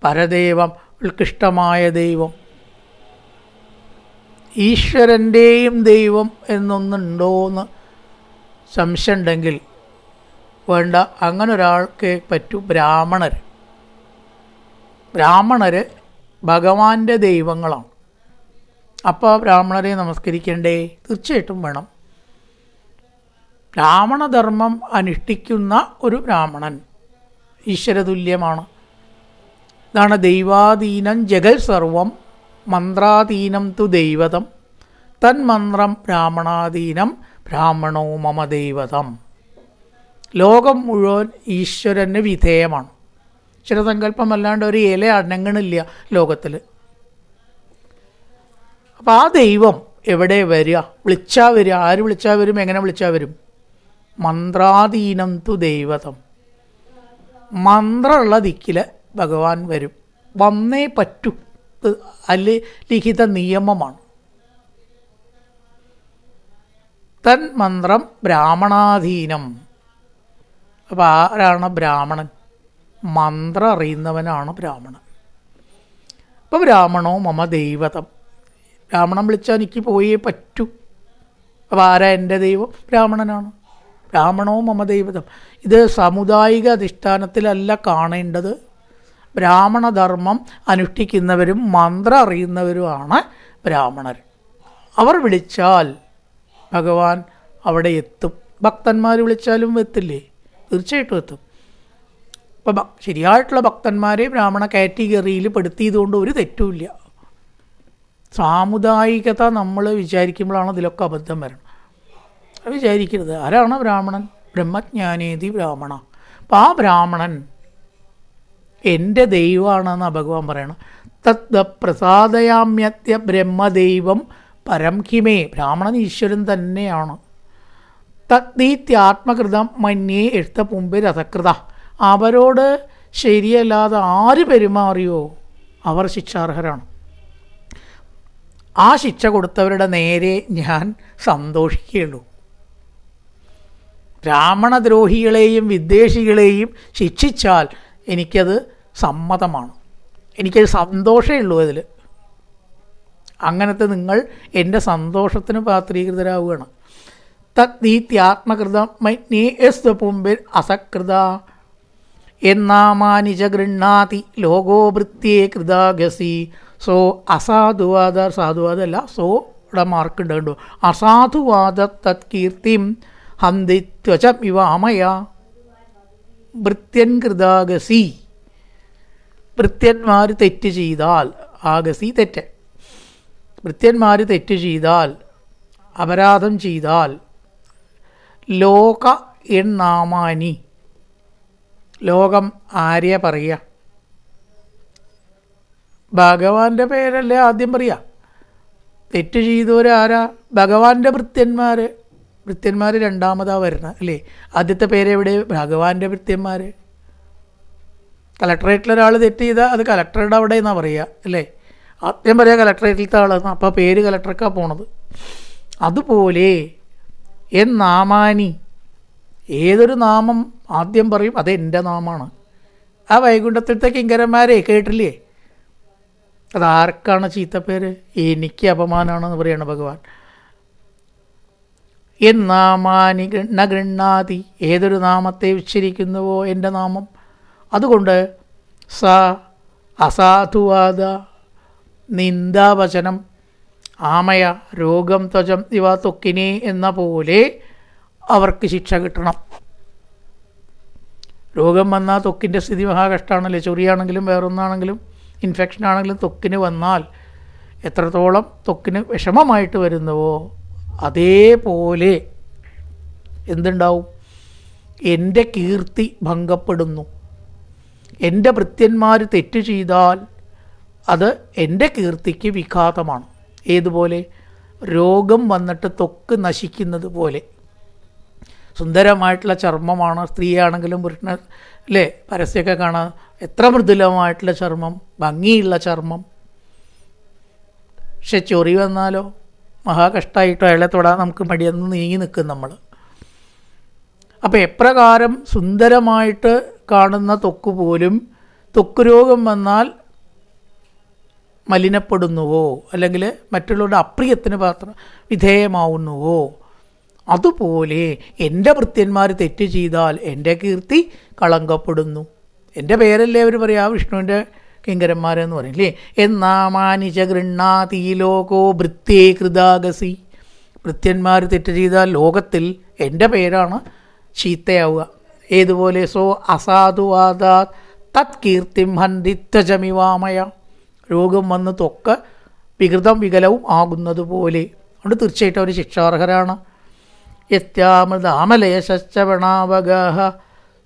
A: പരദൈവം ഉത്കൃഷ്ടമായ ദൈവം, ഈശ്വരൻ്റെയും ദൈവം എന്നൊന്നുണ്ടോയെന്ന് സംശയം ഉണ്ടെങ്കിൽ വേണ്ട, അങ്ങനെ ഒരാൾക്ക് പറ്റൂ. ബ്രാഹ്മണർ ഭഗവാന്റെ ദൈവങ്ങളാണ്. അപ്പോൾ ബ്രാഹ്മണരെ നമസ്കരിക്കണ്ടേ? തീർച്ചയായിട്ടും വേണം. ബ്രാഹ്മണധർമ്മം അനുഷ്ഠിക്കുന്ന ഒരു ബ്രാഹ്മണൻ ഈശ്വരതുല്യമാണ്. ഇതാണ് ദൈവാധീനം ജഗൽ സർവം മന്ത്രാധീനം തു ദൈവതം തന്മന്ത്രം ബ്രാഹ്മണാധീനം ബ്രാഹ്മണോ മമ ദൈവതം. ലോകം മുഴുവൻ ഈശ്വരന് വിധേയമാണ്. ഈശ്വരസങ്കല്പം അല്ലാണ്ട് ഒരു ഇല അനങ്ങണില്ല ലോകത്തിൽ. അപ്പം ആ ദൈവം എവിടെ വരിക? വിളിച്ചാൽ വരിക. ആര് വിളിച്ചാൽ വരും? എങ്ങനെ വിളിച്ചാൽ വരും? മന്ത്രാധീനം തു ദൈവതം. മന്ത്രമുള്ള ദിക്കിൽ ഭഗവാൻ വരും. വന്നേ പറ്റൂ. അല്ലെ ലിഖിത നിയമമാണ്. തൻ മന്ത്രം ബ്രാഹ്മണാധീനം. അപ്പോൾ ആരാണ് ബ്രാഹ്മണൻ? മന്ത്രം അറിയുന്നവനാണ് ബ്രാഹ്മണൻ. അപ്പോൾ ബ്രാഹ്മണോ മമ ദൈവതം. ബ്രാഹ്മണൻ വിളിച്ചാൽ എനിക്ക് പോയേ പറ്റൂ. അപ്പോൾ ആരാ എൻ്റെ ദൈവം? ബ്രാഹ്മണനാണ്. ബ്രാഹ്മണോ മമ ദൈവതം. ഇത് സാമുദായിക അധിഷ്ഠാനത്തിലല്ല കാണേണ്ടത്. ബ്രാഹ്മണധർമ്മം അനുഷ്ഠിക്കുന്നവരും മന്ത്രം അറിയുന്നവരുമാണ് ബ്രാഹ്മണർ. അവർ വിളിച്ചാൽ ഭഗവാൻ അവിടെ എത്തും. ഭക്തന്മാർ വിളിച്ചാലും എത്തില്ലേ? തീർച്ചയായിട്ടും എത്തും. അപ്പോൾ ശരിയായിട്ടുള്ള ഭക്തന്മാരെ ബ്രാഹ്മണ കാറ്റഗറിയിൽ പെടുത്തിയതുകൊണ്ട് ഒരു തെറ്റുമില്ല. സാമുദായികത നമ്മൾ വിചാരിക്കുമ്പോഴാണ് ഇതിലൊക്കെ അബദ്ധം വരണം. അത് വിചാരിക്കരുത്. ആരാണ് ബ്രാഹ്മണൻ? ബ്രഹ്മജ്ഞാനേതി ബ്രാഹ്മണ. അപ്പം ആ ബ്രാഹ്മണൻ എൻ്റെ ദൈവമാണെന്ന് ഭഗവാൻ പറയണം. തത് പ്രസാദയാമ്യത്യ ബ്രഹ്മദൈവം പരം കിമേ. ബ്രാഹ്മണൻ ഈശ്വരൻ തന്നെയാണ്. തദ്ദീത്യാത്മകൃതം മന്യേ എഴുത്ത മുമ്പ് രഥകൃത. അവരോട് ശരിയല്ലാതെ ആര് പെരുമാറിയോ അവർ ശിക്ഷാർഹരാണ്. ആ ശിക്ഷ കൊടുത്തവരുടെ നേരെ ഞാൻ സന്തോഷിക്കുകയുള്ളൂ. ബ്രാഹ്മണദ്രോഹികളെയും വിദ്വേഷികളെയും ശിക്ഷിച്ചാൽ എനിക്കത് സമ്മതമാണ്, എനിക്കത് സന്തോഷമേ ഉള്ളൂ. അതിൽ അങ്ങനത്തെ നിങ്ങൾ എൻ്റെ സന്തോഷത്തിന് പാത്രീകൃതരാവുകയാണ്. തദ്ദീത്യാത്മകൃതം മന്യേ പുമ്പിൽ അസകൃത എന്നാമാനിച ഗൃണ്ണാതി ലോകോ വൃത്യേ കൃതാഗസി. സോ അസാധുവാദ, സാധുവാദല്ല, സോ ഇവിടെ മാർക്കുണ്ട് കണ്ടു. അസാധുവാദ തത് കീർത്തിം ഹന്തിത്വചം ഇവാമയ ഭൃത്യൻ കൃതാഗസി. ഭൃത്യന്മാർ തെറ്റ് ചെയ്താൽ, ആഗസി തെറ്റ്, ഭൃത്യന്മാർ തെറ്റ് ചെയ്താൽ, അപരാധം ചെയ്താൽ, ലോക എന്നാമാനി, ലോകം ആരെയാ പറയുക? ഭഗവാന്റെ പേരല്ലേ ആദ്യം പറയുക. തെറ്റ് ചെയ്തവരാരാ? ഭഗവാന്റെ ഭൃത്യന്മാർ. ഭൃത്യന്മാർ രണ്ടാമതാ വരുന്നത് അല്ലേ? ആദ്യത്തെ പേരെവിടെ? ഭഗവാന്റെ ഭൃത്യന്മാർ. കളക്ടറേറ്റിലൊരാൾ തെറ്റ് ചെയ്താൽ അത് കളക്ടറുടെ അവിടെ എന്നാണ് പറയുക അല്ലേ? ആദ്യം പറയുക കളക്ടറേറ്റിലത്തെ ആളെന്ന്. അപ്പോൾ പേര് കളക്ടർക്കാണ് പോണത്. അതുപോലെ നാമാനി, ഏതൊരു നാമം ആദ്യം പറയും അത് എൻ്റെ നാമമാണ്. ആ വൈകുണ്ഠത്തിലത്തെ കിങ്കരന്മാരെ കേട്ടില്ലേ? അതാർക്കാണ് ചീത്തപ്പേര്? എനിക്ക് അപമാനമാണെന്ന് പറയണം ഭഗവാൻ. നാമാനി ന ഗൃണ്ണാതി, ഏതൊരു നാമത്തെ ഉച്ചരിക്കുന്നുവോ എൻ്റെ നാമം. അതുകൊണ്ട് സ അസാധുവാദ നിന്ദാവചനം ആമയ രോഗം ത്വചം ഇവ ത്വക്കിനെ എന്ന പോലെ അവർക്ക് ശിക്ഷ കിട്ടണം. രോഗം വന്നാൽ ത്വക്കിൻ്റെ സ്ഥിതി മഹാകഷ്ടമാണല്ലേ. ചൊറിയാണെങ്കിലും വേറൊന്നാണെങ്കിലും ഇൻഫെക്ഷൻ ആണെങ്കിലും ത്വക്കിന് വന്നാൽ എത്രത്തോളം ത്വക്കിന് വിഷമമായിട്ട് വരുന്നുവോ അതേപോലെ എന്തുണ്ടാവും? എൻ്റെ കീർത്തി ഭംഗപ്പെടുന്നു. എൻ്റെ ഭൃത്യന്മാർ തെറ്റ് ചെയ്താൽ അത് എൻ്റെ കീർത്തിക്ക് വിഘാതമാണ്. ഏതുപോലെ? രോഗം വന്നിട്ട് ത്വക്ക് നശിക്കുന്നത് പോലെ. സുന്ദരമായിട്ടുള്ള ചർമ്മമാണ്, സ്ത്രീയാണെങ്കിലും പുരുഷന് അല്ലേ, പരസ്യമൊക്കെ കാണാൻ എത്ര മൃദുലമായിട്ടുള്ള ചർമ്മം, ഭംഗിയുള്ള ചർമ്മം. പക്ഷെ ചൊറി വന്നാലോ മഹാകഷ്ടമായിട്ടോ അയാളെ തൊടാൻ നമുക്ക് മടിയൊന്ന് നീങ്ങി നിൽക്കും നമ്മൾ. അപ്പോൾ എപ്രകാരം സുന്ദരമായിട്ട് കാണുന്ന ത്വക്ക് പോലും ത്വക്ക് രോഗം വന്നാൽ മലിനപ്പെടുന്നുവോ അല്ലെങ്കിൽ മറ്റുള്ളവരുടെ അപ്രിയത്തിന് വിധേയമാവുന്നുവോ, അതുപോലെ എൻ്റെ ഭൃത്യന്മാർ തെറ്റ് ചെയ്താൽ എൻ്റെ കീർത്തി കളങ്കപ്പെടുന്നു. എൻ്റെ പേരല്ലേ അവർ പറയാ, വിഷ്ണുവിൻ്റെ കിങ്കരന്മാരെന്ന് പറയില്ലേ. എന്നാമാനിച്ച ഗൃണ്ണാതി ലോകോ ഭൃത്യേ കൃതാഗസി. ഭൃത്യന്മാർ തെറ്റ് ചെയ്താൽ ലോകത്തിൽ എൻ്റെ പേരാണ് ചീത്തയാവുക. ഏതുപോലെ? സോ അസാധുവാദാ തത് കീർത്തിം ഹന്തിത്വജമിവാമയ. രോഗം വന്ന് ത്വക്ക് വികൃതം വികലവും ആകുന്നത് പോലെ. അതുകൊണ്ട് തീർച്ചയായിട്ടും അവർ ശിക്ഷാർഹരാണ്. യത്യാമൃതാമലയശ്ചവണാവഗാഹ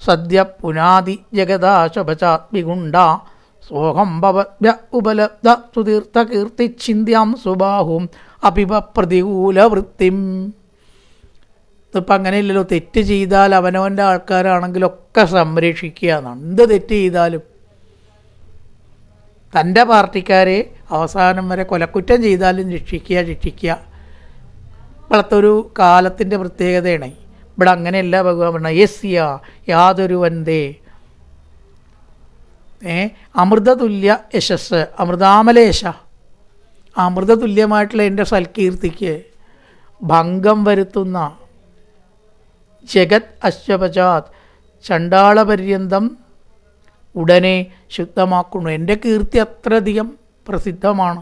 A: സദ്യ പുനാതി ജഗദാശപചാത്മിഗുണ്ട സോഹം ഭവദ്ഭ്യ ഉപലബ്ധ സുതീർത്ഥ കീർത്തിച്ഛിന്യാം സുബാഹും അപിപ പ്രതികൂലവൃത്തിം. ഇതിപ്പോൾ അങ്ങനെയില്ലല്ലോ. തെറ്റ് ചെയ്താൽ അവനവൻ്റെ ആൾക്കാരാണെങ്കിലൊക്കെ സംരക്ഷിക്കുക എന്നാണ്. എന്ത് തെറ്റ് ചെയ്താലും തൻ്റെ പാർട്ടിക്കാരെ അവസാനം വരെ കൊലക്കുറ്റം ചെയ്താലും ശിക്ഷിക്കുക. ഇപ്പോഴത്തെ ഒരു കാലത്തിൻ്റെ പ്രത്യേകതയാണ്. ഇവിടെ അങ്ങനെയല്ല ഭഗവാൻ പറഞ്ഞ യസ്യ യാതൊരു വന്തേ അമൃതതുല്യ യശസ് അമൃതാമലേശ. അമൃതതുല്യമായിട്ടുള്ള എൻ്റെ സൽകീർത്തിക്ക് ഭംഗം വരുത്തുന്ന ജഗത് അശ്വപചാത് ചണ്ടാളപര്യന്തം ഉടനെ ശുദ്ധമാക്കുന്നു. എൻ്റെ കീർത്തി അത്രയധികം പ്രസിദ്ധമാണ്.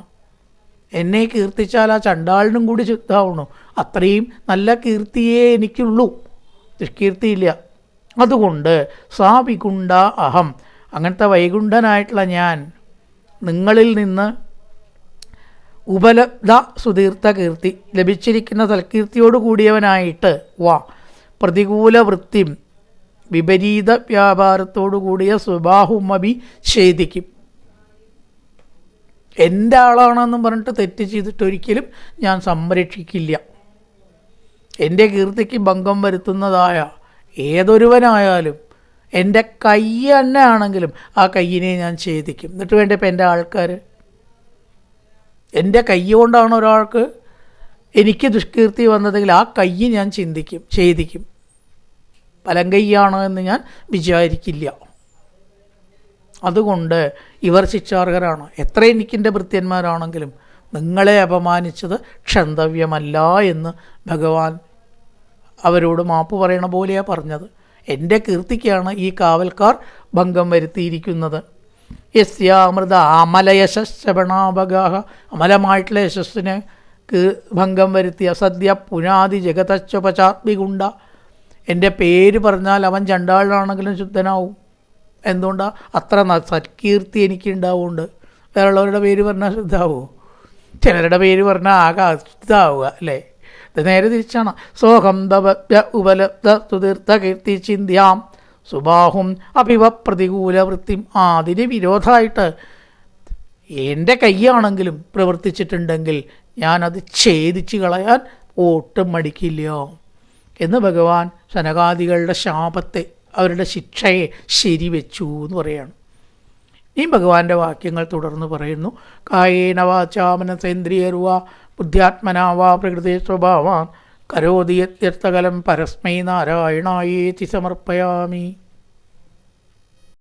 A: എന്നെ കീർത്തിച്ചാൽ ആ ചണ്ടാളിനും കൂടി ശുദ്ധമാവണു. അത്രയും നല്ല കീർത്തിയേ എനിക്കുള്ളൂ, ദുഷ്കീർത്തിയില്ല. അതുകൊണ്ട് സാ വികുണ്ട അഹം, അങ്ങനത്തെ വൈകുണ്ഠനായിട്ടുള്ള ഞാൻ നിങ്ങളിൽ നിന്ന് ഉപലബ്ധ സുതീർത്ഥ കീർത്തി, ലഭിച്ചിരിക്കുന്ന സൽകീർത്തിയോട് കൂടിയവനായിട്ട് പ്രതികൂല വൃത്തിയും വിപരീത വ്യാപാരത്തോടു കൂടിയ സ്വഭാവമഭി ഛേദിക്കും. എൻ്റെ ആളാണെന്നും പറഞ്ഞിട്ട് തെറ്റ് ചെയ്തിട്ടൊരിക്കലും ഞാൻ സംരക്ഷിക്കില്ല. എൻ്റെ കീർത്തിക്ക് ഭംഗം വരുത്തുന്നതായ ഏതൊരുവനായാലും എൻ്റെ കൈ തന്നെ ആണെങ്കിലും ആ കയ്യിനെ ഞാൻ ഛേദിക്കും. എന്നിട്ട് വേണ്ട ഇപ്പം എൻ്റെ ആൾക്കാർ, എൻ്റെ കൈ കൊണ്ടാണ് ഒരാൾക്ക് എനിക്ക് ദുഷ്കീർത്തി വന്നതെങ്കിൽ ആ കൈ ഞാൻ ഛേദിക്കും. വലങ്കയ്യാണ് എന്ന് ഞാൻ വിചാരിക്കില്ല. അതുകൊണ്ട് ഇവർ ശിക്ഷാർഹരാണ്. എത്ര എനിക്കെൻ്റെ ഭൃത്യന്മാരാണെങ്കിലും നിങ്ങളെ അപമാനിച്ചത് ക്ഷന്തവ്യമല്ല എന്ന് ഭഗവാൻ അവരോട് മാപ്പ് പറയണ പോലെയാണ് പറഞ്ഞത്. എൻ്റെ കീർത്തിക്കാണ് ഈ കാവൽക്കാർ ഭംഗം വരുത്തിയിരിക്കുന്നത്. യസ്യാമൃത അമലയശശ്രവണാവഗാഹ, അമലമായിട്ടുള്ള യശസ്സിനെ ഭംഗം വരുത്തിയ സദ്യ പുനാതി ജഗതശ്വപചാത്മികുണ്ട. എൻ്റെ പേര് പറഞ്ഞാൽ അവൻ ചണ്ടാളനാണെങ്കിലും ശുദ്ധനാവും. എന്തുകൊണ്ടാണ്? അത്ര സത്കീർത്തി എനിക്ക് ഉണ്ടാവുകൊണ്ട്. വേറെയുള്ളവരുടെ പേര് പറഞ്ഞാൽ ശുദ്ധാവുമോ? ചിലരുടെ പേര് പറഞ്ഞാൽ ആകെ അശുദ്ധാവുക അല്ലേ? ഇത് നേരെ തിരിച്ചാണ്. സോഹം ദവ്യ ഉപലബ്ധ സുതീർത്ഥ കീർത്തി ചിന്ത്യാം സുബാഹും അഭിവ പ്രതികൂല വൃത്തിയും. അതിന് വിരോധമായിട്ട് എൻ്റെ കൈയാണെങ്കിലും പ്രവർത്തിച്ചിട്ടുണ്ടെങ്കിൽ ഞാനത് ഛേദിച്ച് കളയാൻ ഒട്ടും മടിക്കില്ല എന്ന് ഭഗവാൻ ശനകാദികളുടെ ശാപത്തെ, അവരുടെ ശിക്ഷയെ ശരിവെച്ചു എന്ന് പറയാണ്. ഈ ഭഗവാന്റെ വാക്യങ്ങൾ തുടർന്ന് പറയുന്നു. കായേന വാചാ മനസേന്ദ്രിയർവാ ബുദ്ധ്യാത്മനാവാ പ്രകൃതി സ്വഭാവാൻ കരോതി യത്യർത്ഥകലം പരസ്മൈ നാരായണായേതി സമർപ്പയാമി.